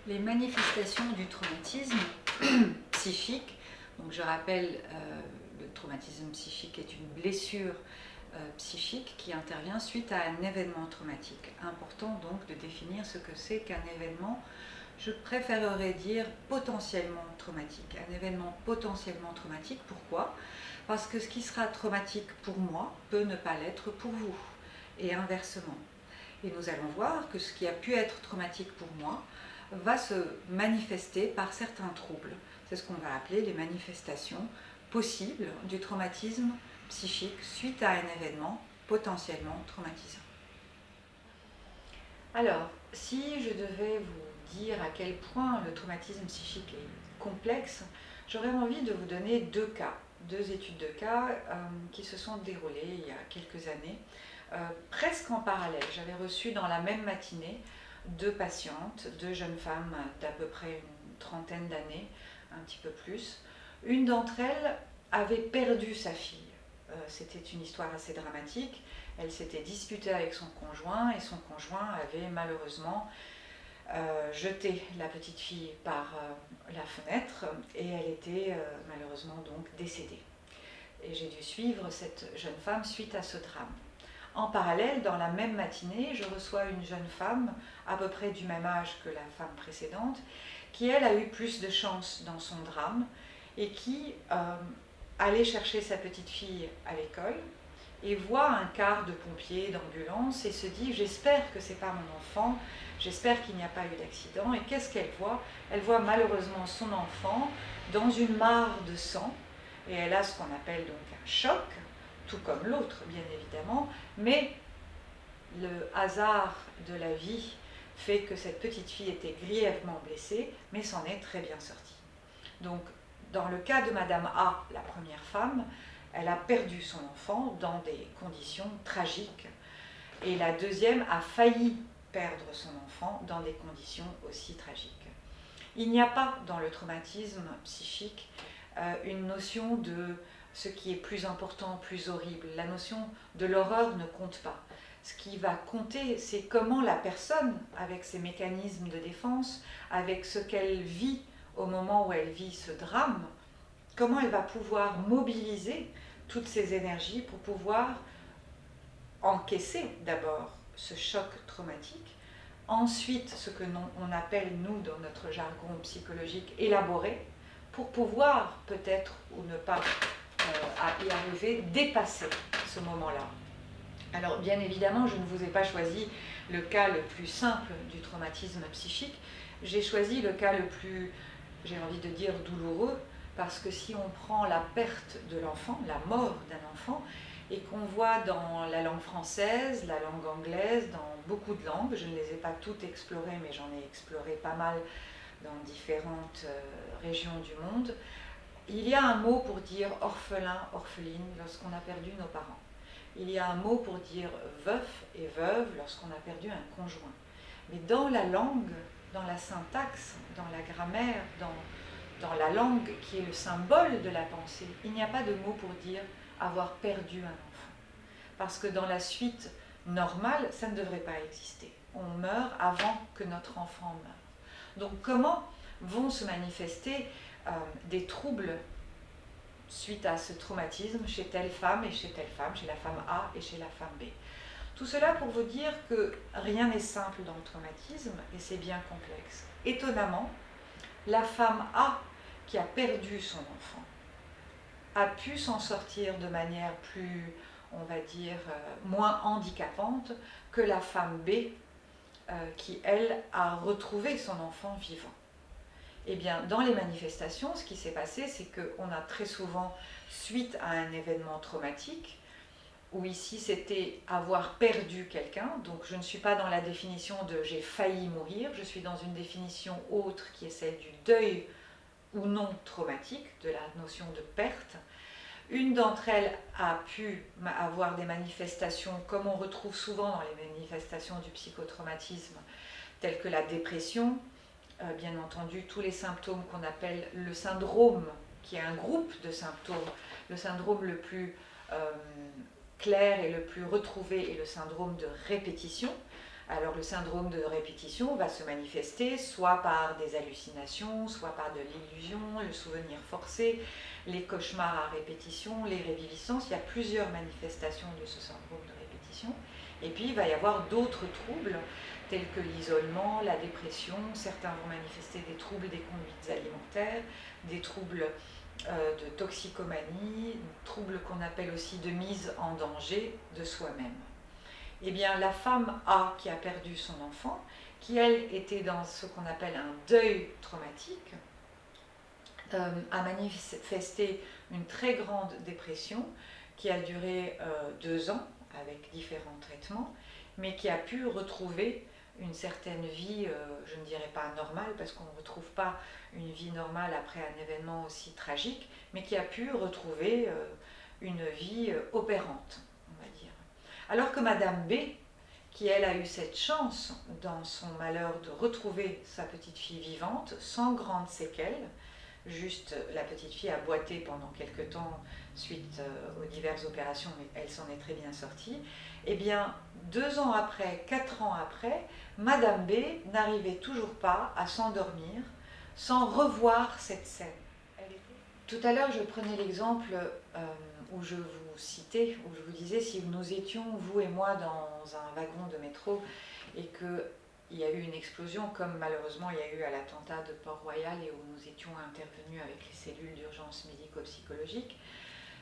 Les manifestations du traumatisme psychique, donc je rappelle, le traumatisme psychique est une blessure psychique qui intervient suite à un événement traumatique. Important donc de définir ce que c'est qu'un événement, je préférerais dire potentiellement traumatique. Un événement potentiellement traumatique, pourquoi ? Parce que ce qui sera traumatique pour moi peut ne pas l'être pour vous, et inversement. Et nous allons voir que ce qui a pu être traumatique pour moi va se manifester par certains troubles. C'est ce qu'on va appeler les manifestations possibles du traumatisme psychique suite à un événement potentiellement traumatisant. Alors, si je devais vous dire à quel point le traumatisme psychique est complexe, j'aurais envie de vous donner deux études de cas qui se sont déroulées il y a quelques années, presque en parallèle. J'avais reçu dans la même matinée deux patientes, deux jeunes femmes d'à peu près une trentaine d'années, un petit peu plus. Une d'entre elles avait perdu sa fille. C'était une histoire assez dramatique. Elle s'était disputée avec son conjoint et son conjoint avait malheureusement jeté la petite fille par la fenêtre et elle était malheureusement donc décédée. Et j'ai dû suivre cette jeune femme suite à ce drame. En parallèle, dans la même matinée, je reçois une jeune femme, à peu près du même âge que la femme précédente, qui, elle, a eu plus de chance dans son drame et qui allait chercher sa petite fille à l'école et voit un quart de pompiers, d'ambulance et se dit « j'espère que c'est pas mon enfant, j'espère qu'il n'y a pas eu d'accident ». Et qu'est-ce qu'elle voit ? Elle voit malheureusement son enfant dans une mare de sang et elle a ce qu'on appelle donc un choc, tout comme l'autre bien évidemment, mais le hasard de la vie fait que cette petite fille était grièvement blessée, mais s'en est très bien sortie. Donc dans le cas de Madame A, la première femme, elle a perdu son enfant dans des conditions tragiques, et la deuxième a failli perdre son enfant dans des conditions aussi tragiques. Il n'y a pas dans le traumatisme psychique une notion de ce qui est plus important, plus horrible. La notion de l'horreur ne compte pas. Ce qui va compter, c'est comment la personne, avec ses mécanismes de défense, avec ce qu'elle vit au moment où elle vit ce drame, comment elle va pouvoir mobiliser toutes ces énergies pour pouvoir encaisser d'abord ce choc traumatique, ensuite ce que on appelle, nous, dans notre jargon psychologique, élaborer, pour pouvoir peut-être, ou ne pas y arriver, dépasser ce moment-là. Alors bien évidemment, je ne vous ai pas choisi le cas le plus simple du traumatisme psychique, j'ai choisi le cas le plus, j'ai envie de dire, douloureux, parce que si on prend la perte de l'enfant, la mort d'un enfant, et qu'on voit dans la langue française, la langue anglaise, dans beaucoup de langues, je ne les ai pas toutes explorées, mais j'en ai exploré pas mal dans différentes régions du monde, il y a un mot pour dire orphelin, orpheline, lorsqu'on a perdu nos parents. Il y a un mot pour dire veuf et veuve lorsqu'on a perdu un conjoint. Mais dans la langue, dans la syntaxe, dans la grammaire, dans la langue qui est le symbole de la pensée, il n'y a pas de mot pour dire avoir perdu un enfant. Parce que dans la suite normale, ça ne devrait pas exister. On meurt avant que notre enfant meure. Donc comment vont se manifester des troubles suite à ce traumatisme chez telle femme et chez telle femme, chez la femme A et chez la femme B. Tout cela pour vous dire que rien n'est simple dans le traumatisme et c'est bien complexe. Étonnamment, la femme A qui a perdu son enfant a pu s'en sortir de manière plus, on va dire, moins handicapante que la femme B qui, elle, a retrouvé son enfant vivant. Eh bien, dans les manifestations, ce qui s'est passé, c'est qu'on a très souvent, suite à un événement traumatique, où ici c'était avoir perdu quelqu'un, donc je ne suis pas dans la définition de j'ai failli mourir, je suis dans une définition autre qui est celle du deuil ou non traumatique, de la notion de perte. Une d'entre elles a pu avoir des manifestations, comme on retrouve souvent dans les manifestations du psychotraumatisme, telles que la dépression, bien entendu tous les symptômes qu'on appelle le syndrome, qui est un groupe de symptômes. Le syndrome le plus clair et le plus retrouvé est le syndrome de répétition, Alors le syndrome de répétition va se manifester soit par des hallucinations, soit par de l'illusion, le souvenir forcé, les cauchemars à répétition, les réviviscences. Il y a plusieurs manifestations de ce syndrome de répétition. Et puis il va y avoir d'autres troubles tels que l'isolement, la dépression. Certains vont manifester des troubles des conduites alimentaires, des troubles de toxicomanie, troubles qu'on appelle aussi de mise en danger de soi-même. Eh bien, la femme A qui a perdu son enfant, qui elle était dans ce qu'on appelle un deuil traumatique, a manifesté une très grande dépression qui a duré 2 ans avec différents traitements, mais qui a pu retrouver une certaine vie, je ne dirais pas normale, parce qu'on ne retrouve pas une vie normale après un événement aussi tragique, mais qui a pu retrouver une vie opérante, on va dire. Alors que Madame B, qui elle a eu cette chance dans son malheur de retrouver sa petite fille vivante, sans grandes séquelles, juste la petite fille a boité pendant quelque temps suite aux diverses opérations, mais elle s'en est très bien sortie. Eh bien, 2 ans après, 4 ans après, Madame B n'arrivait toujours pas à s'endormir sans revoir cette scène. Tout à l'heure, je prenais l'exemple où je vous citais, où je vous disais, si nous étions, vous et moi, dans un wagon de métro et qu'il y a eu une explosion, comme malheureusement il y a eu à l'attentat de Port-Royal et où nous étions intervenus avec les cellules d'urgence médico-psychologique,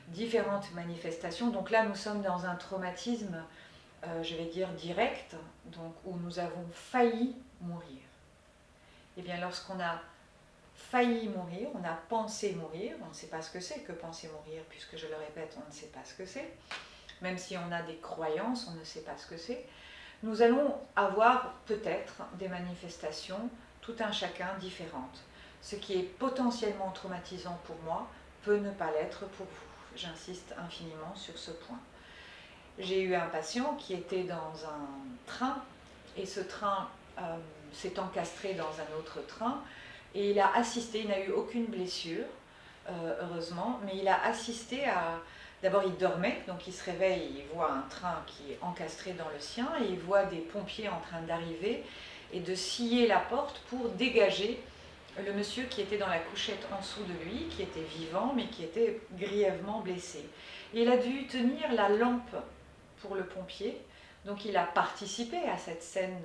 différentes manifestations. Donc là, nous sommes dans un traumatisme, je vais dire, direct, donc où nous avons failli mourir. Eh bien, lorsqu'on a failli mourir, on a pensé mourir, on ne sait pas ce que c'est que penser mourir, puisque je le répète, on ne sait pas ce que c'est, même si on a des croyances, on ne sait pas ce que c'est. Nous allons avoir peut-être des manifestations, tout un chacun différentes. Ce qui est potentiellement traumatisant pour moi peut ne pas l'être pour vous. J'insiste infiniment sur ce point. J'ai eu un patient qui était dans un train, et ce train s'est encastré dans un autre train, et il a assisté, il n'a eu aucune blessure, heureusement, mais il a assisté à... D'abord, il dormait, donc il se réveille, il voit un train qui est encastré dans le sien, et il voit des pompiers en train d'arriver et de scier la porte pour dégager le monsieur qui était dans la couchette en dessous de lui, qui était vivant, mais qui était grièvement blessé. Et il a dû tenir la lampe pour le pompier, donc il a participé à cette scène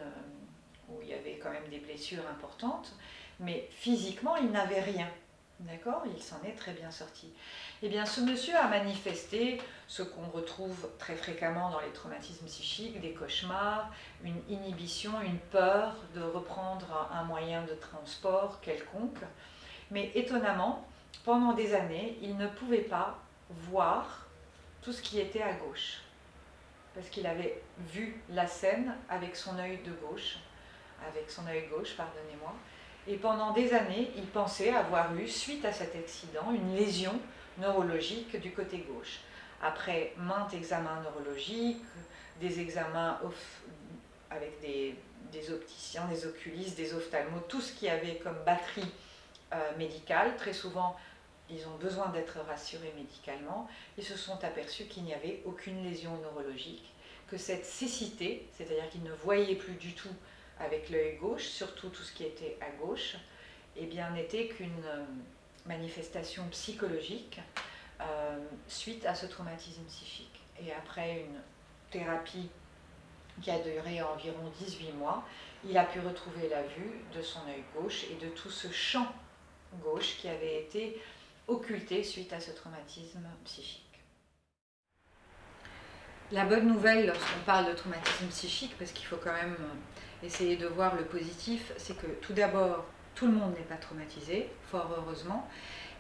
où il y avait quand même des blessures importantes, mais physiquement, il n'avait rien. D'accord? Il s'en est très bien sorti. Eh bien, ce monsieur a manifesté ce qu'on retrouve très fréquemment dans les traumatismes psychiques, des cauchemars, une inhibition, une peur de reprendre un moyen de transport quelconque. Mais étonnamment, pendant des années, il ne pouvait pas voir tout ce qui était à gauche. Parce qu'il avait vu la scène avec son œil gauche, pardonnez-moi. Et pendant des années, il pensait avoir eu, suite à cet accident, une lésion neurologique du côté gauche. Après maints examens neurologiques, des examens avec des opticiens, des oculistes, des ophtalmos, tout ce qui avait comme batterie médicale, très souvent ils ont besoin d'être rassurés médicalement, ils se sont aperçus qu'il n'y avait aucune lésion neurologique, que cette cécité, c'est-à-dire qu'ils ne voyaient plus du tout avec l'œil gauche, surtout tout ce qui était à gauche, eh bien, n'était qu'une manifestation psychologique suite à ce traumatisme psychique. Et après une thérapie qui a duré environ 18 mois, il a pu retrouver la vue de son œil gauche et de tout ce champ gauche qui avait été occulté suite à ce traumatisme psychique. La bonne nouvelle lorsqu'on parle de traumatisme psychique, parce qu'il faut quand même essayer de voir le positif, c'est que tout d'abord, tout le monde n'est pas traumatisé, fort heureusement,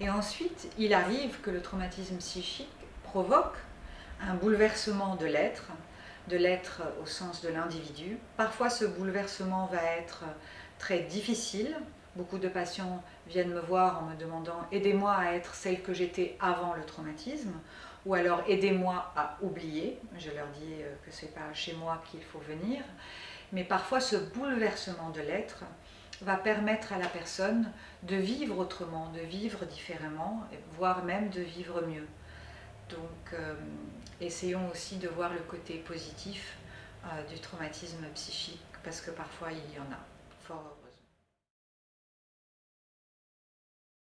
et ensuite, il arrive que le traumatisme psychique provoque un bouleversement de l'être au sens de l'individu. Parfois, ce bouleversement va être très difficile. Beaucoup de patients viennent me voir en me demandant « aidez-moi à être celle que j'étais avant le traumatisme » ou alors « aidez-moi à oublier ». Je leur dis que ce n'est pas chez moi qu'il faut venir. Mais parfois, ce bouleversement de l'être va permettre à la personne de vivre autrement, de vivre différemment, voire même de vivre mieux. Donc, essayons aussi de voir le côté positif du traumatisme psychique parce que parfois il y en a, fort